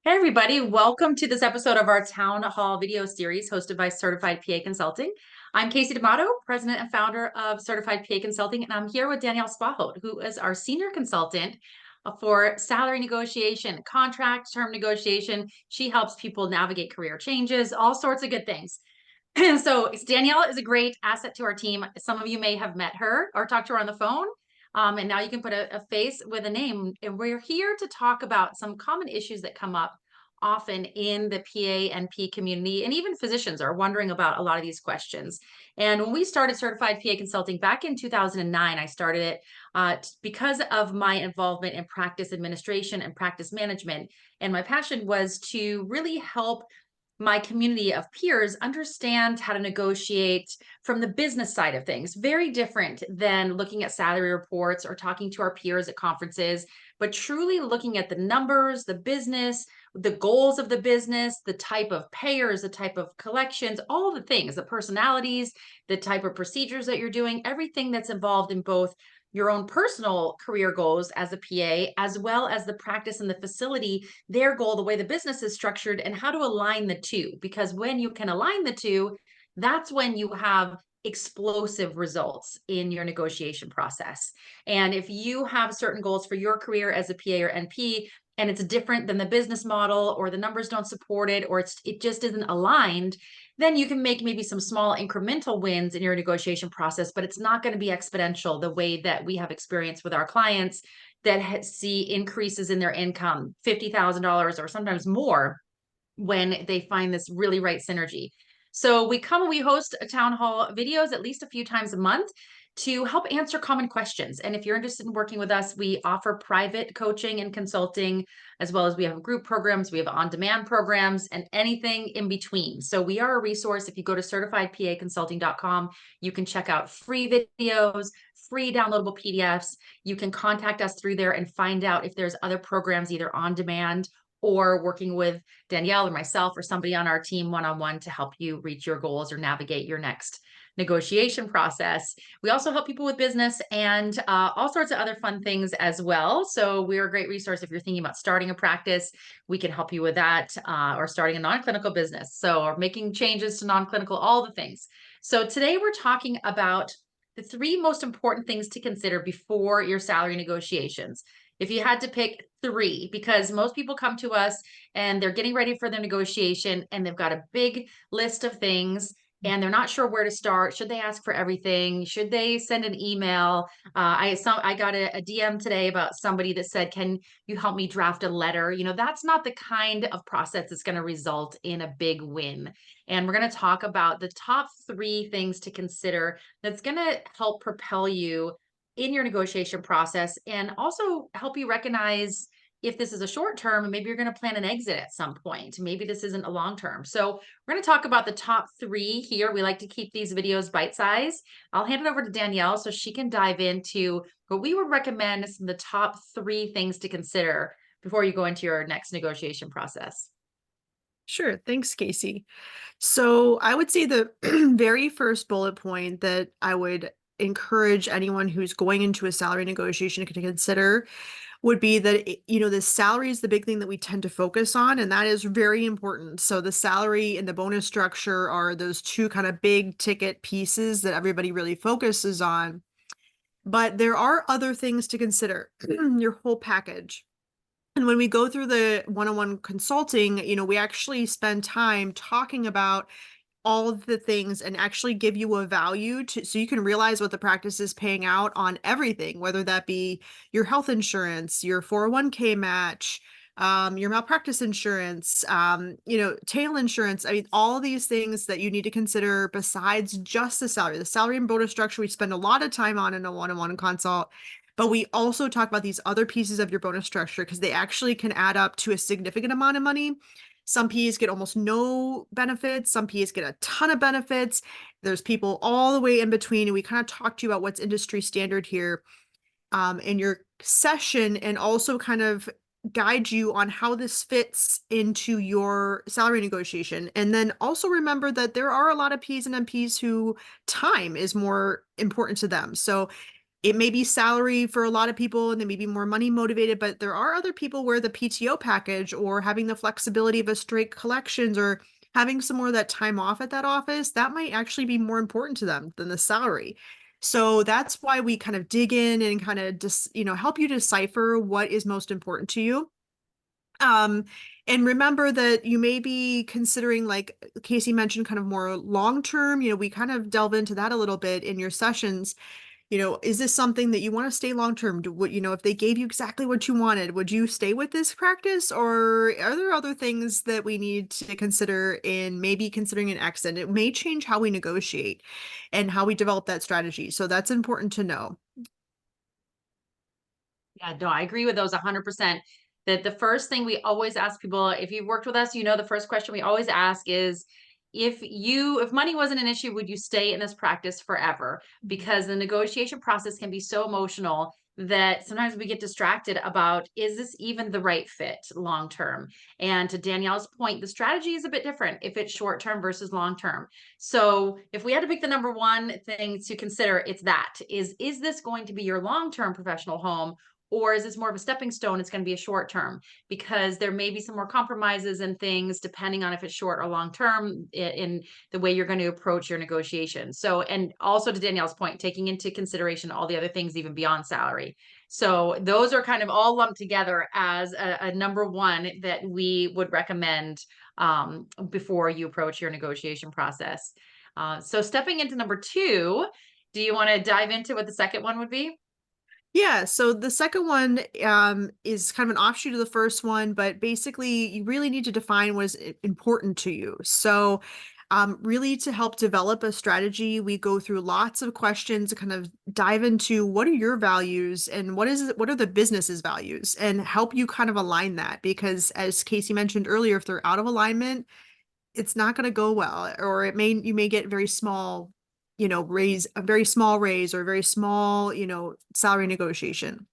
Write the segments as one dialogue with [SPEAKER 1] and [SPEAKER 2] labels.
[SPEAKER 1] Hey everybody, welcome to this episode of our Town Hall video series hosted by Certified PA Consulting. I'm Kasey D'Amato, President and founder of Certified PA Consulting, and I'm here with Danielle Spathot, who is our Senior Consultant for salary negotiation, contract term negotiation. She helps people navigate career changes, all sorts of good things. So Danielle is a great asset to our team. Some of you may have met her or talked to her on the phone. And now you can put a face with a name. And we're here to talk about some common issues that come up often in the PA and P community, and even physicians are wondering about a lot of these questions. And when we started Certified PA Consulting back in 2009, I started it because of my involvement in practice administration and practice management. And my passion was to really help my community of peers understand how to negotiate from the business side of things. Very different than looking at salary reports or talking to our peers at conferences, but truly looking at the numbers, the business, the goals of the business, the type of payers, the type of collections, all the things, the personalities, the type of procedures that you're doing, everything that's involved in both your own personal career goals as a PA, as well as the practice and the facility, their goal, the way the business is structured, and how to align the two. Because when you can align the two, that's when you have explosive results in your negotiation process. And if you have certain goals for your career as a PA or NP, and it's different than the business model, or the numbers don't support it, or it just isn't aligned, then you can make maybe some small incremental wins in your negotiation process, but it's not going to be exponential the way that we have experienced with our clients that see increases in their income, $50,000 or sometimes more, when they find this really right synergy. So we host a town hall videos at least a few times a month to help answer common questions. And if you're interested in working with us, we offer private coaching and consulting, as well as we have group programs, we have on-demand programs, and anything in between. So we are a resource. If you go to certifiedpaconsulting.com, you can check out free videos, free downloadable PDFs. You can contact us through there and find out if there's other programs either on demand or working with Danielle or myself or somebody on our team one-on-one to help you reach your goals or navigate your next negotiation process. We also help people with business and all sorts of other fun things as well. So we're a great resource if you're thinking about starting a practice. We can help you with that, or starting a non-clinical business. So, or making changes to non-clinical, all the things. So today we're talking about the three most important things to consider before your salary negotiations. If you had to pick three, because most people come to us and they're getting ready for their negotiation and they've got a big list of things and they're not sure where to start. Should they ask for everything? Should they send an email? I got a DM today about somebody that said, "Can you help me draft a letter?" You know, that's not the kind of process that's going to result in a big win. And we're going to talk about the top three things to consider that's going to help propel you in your negotiation process and also help you recognize if this is a short term and maybe you're going to plan an exit at some point. Maybe this isn't a long term. So we're going to talk about the top three here. We like to keep these videos bite sized. I'll hand it over to Danielle so she can dive into what we would recommend as the top three things to consider before you go into your next negotiation process.
[SPEAKER 2] Sure. Thanks, Kasey. So I would say the very first bullet point that I would encourage anyone who's going into a salary negotiation to consider would be that, the salary is the big thing that we tend to focus on, and that is very important. So the salary and the bonus structure are those two kind of big ticket pieces that everybody really focuses on. But there are other things to consider, your whole package. And when we go through the one-on-one consulting, we actually spend time talking about all of the things and actually give you a value so you can realize what the practice is paying out on everything, whether that be your health insurance, your 401k match, your malpractice insurance, tail insurance. I mean, all these things that you need to consider besides just the salary. The salary and bonus structure, we spend a lot of time on in a one-on-one consult. But we also talk about these other pieces of your bonus structure because they actually can add up to a significant amount of money. Some PAs get almost no benefits. Some PAs get a ton of benefits. There's people all the way in between. And we kind of talk to you about what's industry standard here in your session, and also kind of guide you on how this fits into your salary negotiation. And then also remember that there are a lot of Ps and MPs who time is more important to them. So It may be salary for a lot of people and they may be more money motivated, but there are other people where the PTO package or having the flexibility of a straight collections or having some more of that time off at that office, that might actually be more important to them than the salary. So that's why we kind of dig in and kind of just, help you decipher what is most important to you. Um, and remember that you may be considering, like Kasey mentioned, kind of more long term. We kind of delve into that a little bit in your sessions. Is this something that you want to stay long term? If they gave you exactly what you wanted, would you stay with this practice, or are there other things that we need to consider in maybe considering an exit? It may change how we negotiate and how we develop that strategy. So that's important to know.
[SPEAKER 1] Yeah, no, I agree with those 100%. That the first thing we always ask people, if you've worked with us, the first question we always ask is, if money wasn't an issue, would you stay in this practice forever? Because the negotiation process can be so emotional that sometimes we get distracted about, is this even the right fit long term? And to Danielle's point, the strategy is a bit different if it's short term versus long term. So if we had to pick the number one thing to consider, it's that is this going to be your long term professional home? Or is this more of a stepping stone? It's going to be a short term, because there may be some more compromises and things depending on if it's short or long term in the way you're going to approach your negotiation. So, and also to Danielle's point, taking into consideration all the other things even beyond salary. So those are kind of all lumped together as a number one that we would recommend before you approach your negotiation process. So stepping into number two, do you want to dive into what the second one would be?
[SPEAKER 2] Yeah, so the second one is kind of an offshoot of the first one, but basically you really need to define what is important to you. So really to help develop a strategy, we go through lots of questions to kind of dive into what are your values and what are the business's values, and help you kind of align that, because as Kasey mentioned earlier, if they're out of alignment, it's not going to go well, or you may get very small, raise a very small raise or a very small, salary negotiation.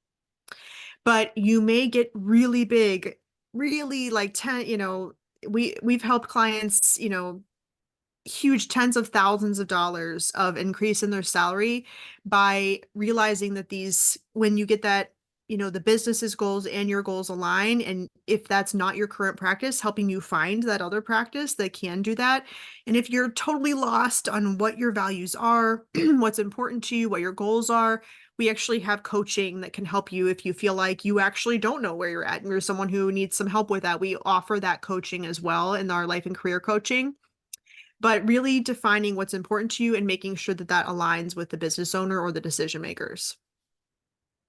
[SPEAKER 2] But you may get really big, really like 10, we've helped clients, huge tens of thousands of dollars of increase in their salary by realizing that when you get that, the business's goals and your goals align, and if that's not your current practice, helping you find that other practice that can do that. And if you're totally lost on what your values are, what's important to you, what your goals are, we actually have coaching that can help you if you feel like you actually don't know where you're at and you're someone who needs some help with that. We offer that coaching as well in our life and career coaching, but really defining what's important to you and making sure that that aligns with the business owner or the decision makers.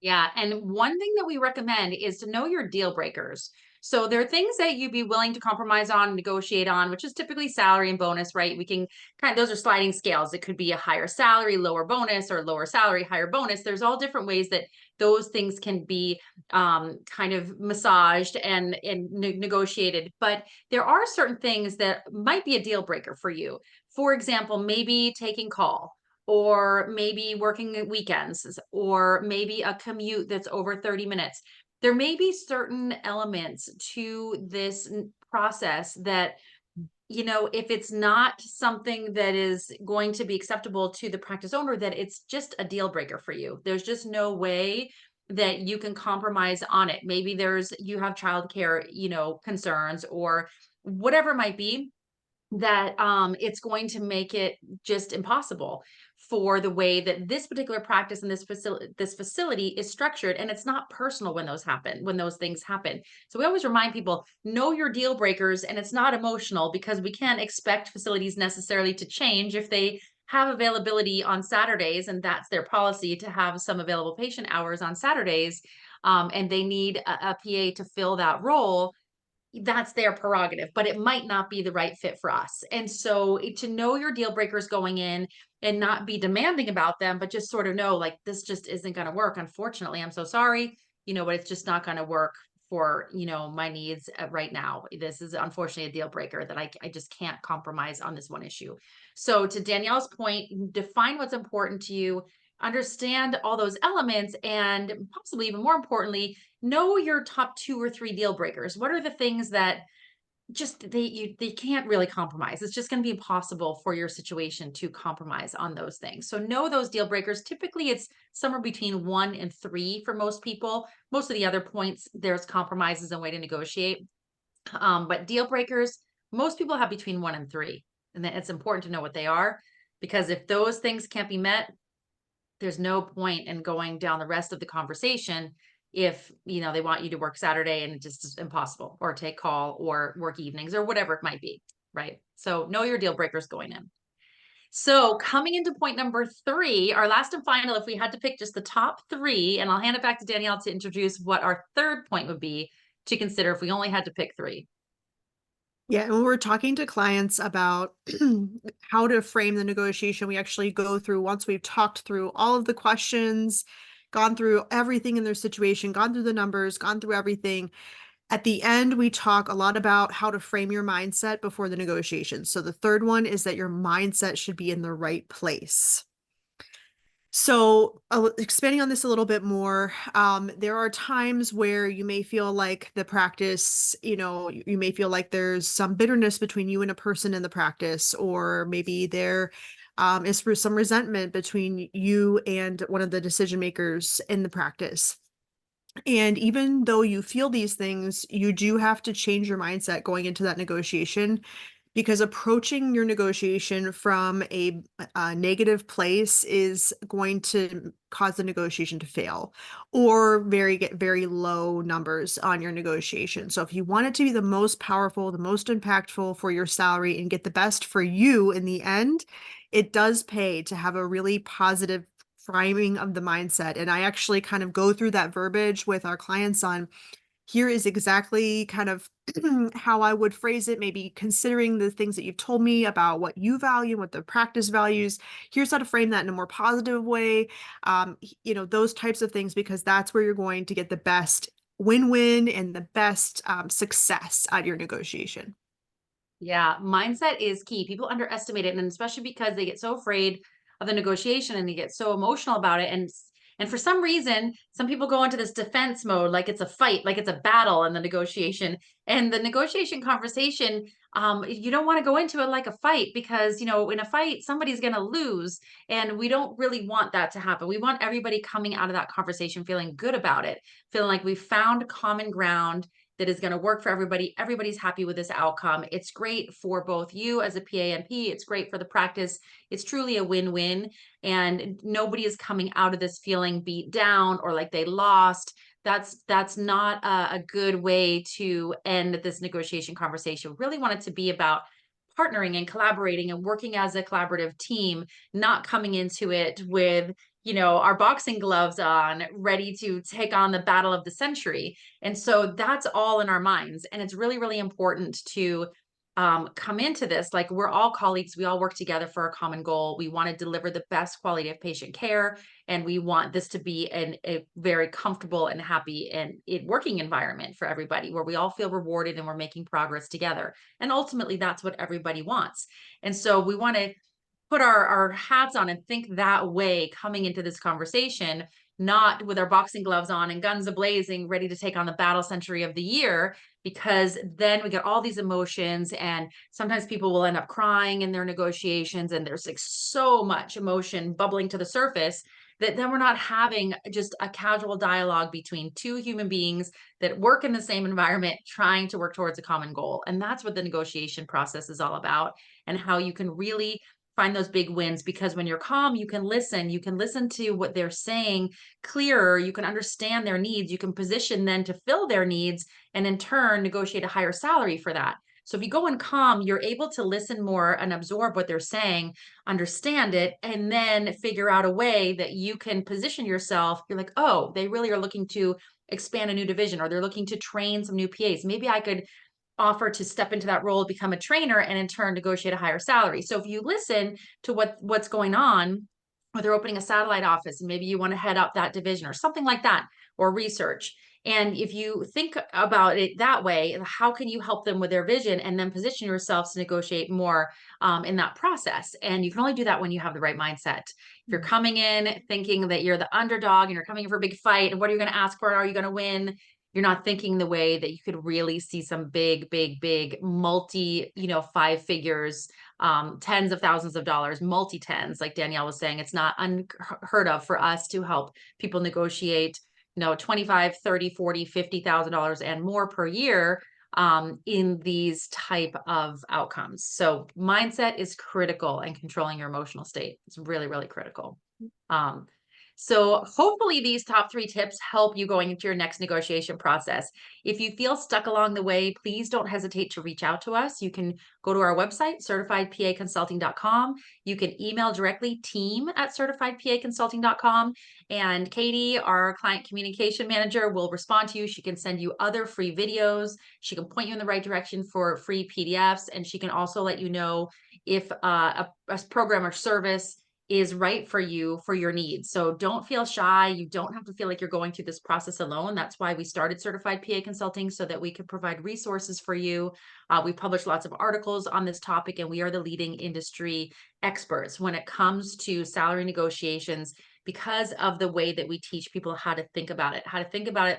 [SPEAKER 1] Yeah. And one thing that we recommend is to know your deal breakers. So there are things that you'd be willing to compromise on, negotiate on, which is typically salary and bonus, right? We can those are sliding scales. It could be a higher salary, lower bonus, or lower salary, higher bonus. There's all different ways that those things can be kind of massaged and negotiated. But there are certain things that might be a deal breaker for you. For example, maybe taking call, or maybe working weekends, or maybe a commute that's over 30 minutes. There may be certain elements to this process that, if it's not something that is going to be acceptable to the practice owner, that it's just a deal breaker for you. There's just no way that you can compromise on it. Maybe you have childcare, concerns, or whatever it might be, that it's going to make it just impossible for the way that this particular practice and this facility is structured. And it's not personal when those things happen. So we always remind people, know your deal breakers, and it's not emotional, because we can't expect facilities necessarily to change if they have availability on Saturdays, and that's their policy to have some available patient hours on Saturdays, and they need a PA to fill that role. That's their prerogative, but it might not be the right fit for us. And so to know your deal breakers going in and not be demanding about them, but just sort of know, like, this just isn't going to work. Unfortunately, I'm so sorry, but it's just not going to work for, my needs right now. This is unfortunately a deal breaker that I just can't compromise on this one issue. So to Danielle's point, define what's important to you, understand all those elements, and possibly even more importantly, know your top two or three deal breakers. What are the things that just they can't really compromise. It's just going to be impossible for your situation to compromise on those things. So know those deal breakers. Typically it's somewhere between 1 and 3 for most people. Most of the other points, there's compromises and way to negotiate. But deal breakers, most people have between 1 and 3. And then it's important to know what they are, because if those things can't be met, there's no point in going down the rest of the conversation if they want you to work Saturday and it just is impossible, or take call or work evenings or whatever it might be, right? So know your deal breakers going in. So coming into point number 3, our last and final, if we had to pick just the top 3, and I'll hand it back to Danielle to introduce what our third point would be to consider if we only had to pick 3.
[SPEAKER 2] Yeah, and when we're talking to clients about how to frame the negotiation, we actually go through, once we've talked through all of the questions, gone through everything in their situation, gone through the numbers, gone through everything. At the end, we talk a lot about how to frame your mindset before the negotiation. So the third one is that your mindset should be in the right place. So, expanding on this a little bit more, there are times where you may feel like the practice, you may feel like there's some bitterness between you and a person in the practice, or maybe there is some resentment between you and one of the decision makers in the practice. And even though you feel these things, you do have to change your mindset going into that negotiation, because approaching your negotiation from a negative place is going to cause the negotiation to fail, or get very low numbers on your negotiation. So if you want it to be the most powerful, the most impactful for your salary, and get the best for you in the end, it does pay to have a really positive framing of the mindset. And I actually kind of go through that verbiage with our clients on, here is exactly kind of how I would phrase it, maybe considering the things that you've told me about what you value, what the practice values. Here's how to frame that in a more positive way. Those types of things, because that's where you're going to get the best win-win and the best success out of your negotiation.
[SPEAKER 1] Yeah, mindset is key. People underestimate it, and especially because they get so afraid of the negotiation and they get so emotional about it. And for some reason, some people go into this defense mode, like it's a fight, like it's a battle in the negotiation. And the negotiation conversation, you don't want to go into it like a fight, because in a fight somebody's going to lose, and we don't really want that to happen. We want everybody coming out of that conversation feeling good about it, feeling like we found common ground that is going to work for everybody. Everybody's happy with this outcome. It's great for both you as a PANP. It's great for the practice. It's truly a win-win. And nobody is coming out of this feeling beat down or like they lost. That's not a good way to end this negotiation conversation. Really want it to be about partnering and collaborating and working as a collaborative team, not coming into it with our boxing gloves on, ready to take on the battle of the century. And so that's all in our minds. And it's really, really important to come into this like we're all colleagues. We all work together for a common goal. We want to deliver the best quality of patient care, and we want this to be a very comfortable and happy and working environment for everybody, where we all feel rewarded and we're making progress together. And ultimately, that's what everybody wants. And so we want to put our hats on and think that way coming into this conversation, not with our boxing gloves on and guns a-blazing, ready to take on the battle century of the year, because then we get all these emotions, and sometimes people will end up crying in their negotiations, and there's like so much emotion bubbling to the surface that then we're not having just a casual dialogue between two human beings that work in the same environment trying to work towards a common goal. And that's what the negotiation process is all about, and how you can really find those big wins, because when you're calm, you can listen to what they're saying clearer, you can understand their needs, you can position then to fill their needs, and in turn negotiate a higher salary for that. So if you go in calm, you're able to listen more and absorb what they're saying, understand it, and then figure out a way that you can position yourself. You're like, oh, they really are looking to expand a new division, or they're looking to train some new PAs. Maybe I could offer to step into that role, become a trainer, and in turn negotiate a higher salary. So if you listen to what's going on, or they're opening a satellite office and maybe you want to head up that division or something like that, or research. And if you think about it that way, how can you help them with their vision, and then position yourselves to negotiate more in that process? And you can only do that when you have the right mindset. If you're coming in thinking that you're the underdog and you're coming in for a big fight, and what are you going to ask for? Are you going to win? You're not thinking the way that you could really see some big, big, big multi, five figures, tens of thousands of dollars, multi tens, like Danielle was saying. It's not unheard of for us to help people negotiate, 25, 30, 40, $50,000 and more per year in these type of outcomes. So mindset is critical, and controlling your emotional state is really, really critical. Um, so hopefully these top three tips help you going into your next negotiation process. If you feel stuck along the way, please don't hesitate to reach out to us. You can go to our website, certifiedpaconsulting.com. You can email directly team@certifiedpaconsulting.com. And Katie, our client communication manager, will respond to you. She can send you other free videos. She can point you in the right direction for free PDFs. And she can also let you know if a program or service is right for you for your needs. So don't feel shy. You don't have to feel like you're going through this process alone. That's why we started Certified PA Consulting, so that we could provide resources for you. We publish lots of articles on this topic, and we are the leading industry experts when it comes to salary negotiations, because of the way that we teach people how to think about it,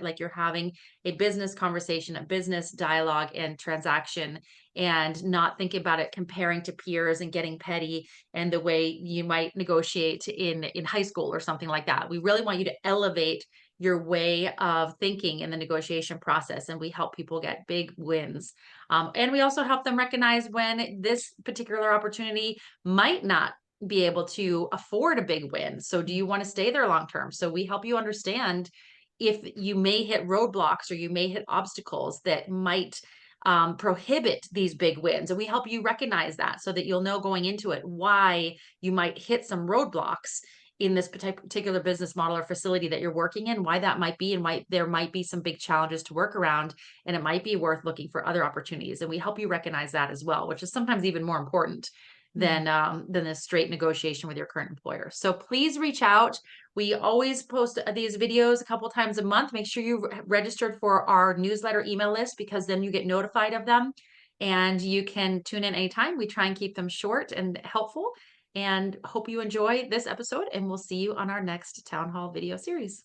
[SPEAKER 1] like you're having a business conversation, a business dialogue and transaction, and not think about it comparing to peers and getting petty and the way you might negotiate in high school or something like that. We really want you to elevate your way of thinking in the negotiation process, and we help people get big wins. And we also help them recognize when this particular opportunity might not be able to afford a big win. So do you want to stay there long term? So we help you understand if you may hit roadblocks or you may hit obstacles that might prohibit these big wins. And we help you recognize that, so that you'll know going into it why you might hit some roadblocks in this particular business model or facility that you're working in, why that might be, and why there might be some big challenges to work around, and it might be worth looking for other opportunities. And we help you recognize that as well, which is sometimes even more important than a straight negotiation with your current employer. So please reach out. We always post these videos a couple times a month. Make sure you registered for our newsletter email list, because then you get notified of them and you can tune in anytime. We try and keep them short and helpful, and hope you enjoy this episode, and we'll see you on our next town hall video series.